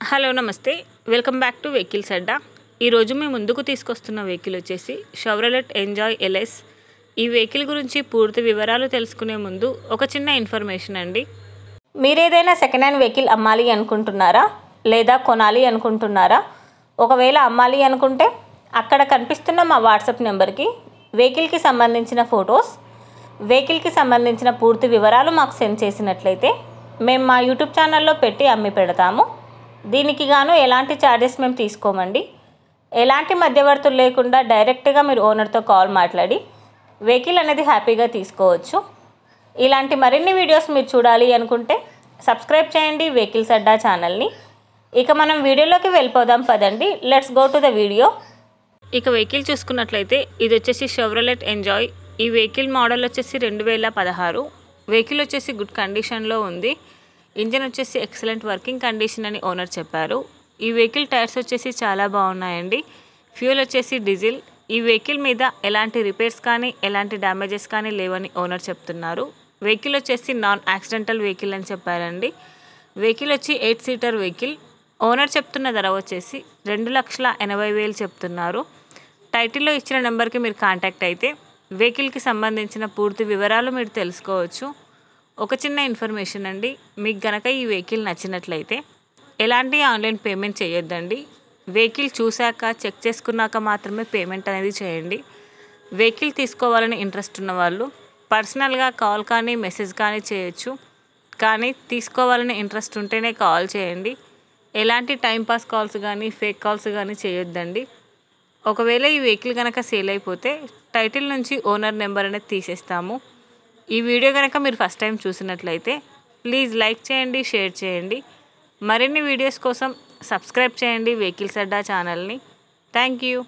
Hello నమస్తే, welcome back to vehicles అడ్డా. ఈరోజు మేము ముందుకు తీసుకొస్తున్న వెహికల్ వచ్చేసి షెవ్రోలెట్ ఎంజాయ్ ఎల్ఎస్. ఈ వెహికల్ గురించి పూర్తి వివరాలు తెలుసుకునే ముందు ఒక చిన్న ఇన్ఫర్మేషన్ అండి. మీరేదైనా సెకండ్ హ్యాండ్ వెహికల్ అమ్మాలి అనుకుంటున్నారా లేదా కొనాలి అనుకుంటున్నారా? ఒకవేళ అమ్మాలి అనుకుంటే అక్కడ కనిపిస్తున్న మా వాట్సాప్ నెంబర్కి వెహికల్కి సంబంధించిన ఫొటోస్, వెహికల్కి సంబంధించిన పూర్తి వివరాలు మాకు సెండ్ చేసినట్లయితే మేము మా యూట్యూబ్ ఛానల్లో పెట్టి అమ్మి పెడతాము. దీనికి గాను ఎలాంటి ఛార్జెస్ మేము తీసుకోమండి. ఎలాంటి మధ్యవర్తులు లేకుండా డైరెక్ట్గా మీరు ఓనర్తో కాల్ మాట్లాడి వెహికల్ అనేది హ్యాపీగా తీసుకోవచ్చు. ఇలాంటి మరిన్ని వీడియోస్ మీరు చూడాలి అనుకుంటే సబ్స్క్రైబ్ చేయండి వెహికల్స్ అడ్డా ఛానల్ని. ఇక మనం వీడియోలోకి వెళ్ళిపోదాం పదండి. Let's go to the video. ఇక వెహికల్ చూసుకున్నట్లయితే ఇది వచ్చేసి షెవ్రోలెట్ ఎంజాయ్. ఈ వెహికల్ మోడల్ వచ్చేసి 2016. వెహికల్ వచ్చేసి గుడ్ కండిషన్లో ఉంది. ఇంజిన్ వచ్చేసి ఎక్సలెంట్ వర్కింగ్ కండిషన్ అని ఓనర్ చెప్పారు. ఈ వెహికల్ టైర్స్ వచ్చేసి చాలా బాగున్నాయండి. ఫ్యూల్ వచ్చేసి డీజిల్. ఈ వెహికల్ మీద ఎలాంటి రిపేర్స్ కానీ ఎలాంటి డ్యామేజెస్ కానీ లేవని ఓనర్ చెప్తున్నారు. వెహికల్ వచ్చేసి నాన్ యాక్సిడెంటల్ వెహికల్ అని చెప్పారండి. వెహికల్ వచ్చి 8 సీటర్ వెహికల్. ఓనర్ చెప్తున్న ధర వచ్చేసి 2,80,000 చెప్తున్నారు. టైటిల్లో ఇచ్చిన నెంబర్కి మీరు కాంటాక్ట్ అయితే వెహికల్కి సంబంధించిన పూర్తి వివరాలు మీరు తెలుసుకోవచ్చు. ఒక చిన్న ఇన్ఫర్మేషన్ అండి, మీకు గనక ఈ వెహికల్ నచ్చినట్లయితే ఎలాంటి ఆన్లైన్ పేమెంట్ చేయొద్దండి. వెహికల్ చూశాక చెక్ చేసుకున్నాక మాత్రమే పేమెంట్ అనేది చేయండి. వెహికల్ తీసుకోవాలని ఇంట్రెస్ట్ ఉన్న వాళ్ళు పర్సనల్గా కాల్ కానీ మెసేజ్ కానీ చేయొచ్చు. కానీ తీసుకోవాలని ఇంట్రెస్ట్ ఉంటేనే కాల్ చేయండి. ఎలాంటి టైంపాస్ కాల్స్ కానీ ఫేక్ కాల్స్ కానీ చేయొద్దండి. ఒకవేళ ఈ వెహికల్ కనుక సేల్ అయిపోతే టైటిల్ నుంచి ఓనర్ నెంబర్ అనేది తీసేస్తాము. ఈ వీడియో కనుక మీరు ఫస్ట్ టైం చూసినట్లయితే ప్లీజ్ లైక్ చేయండి, షేర్ చేయండి. మరిన్ని వీడియోస్ కోసం సబ్స్క్రైబ్ చేయండి వెహికల్స్ అడ్డా ఛానల్ని. Thank you.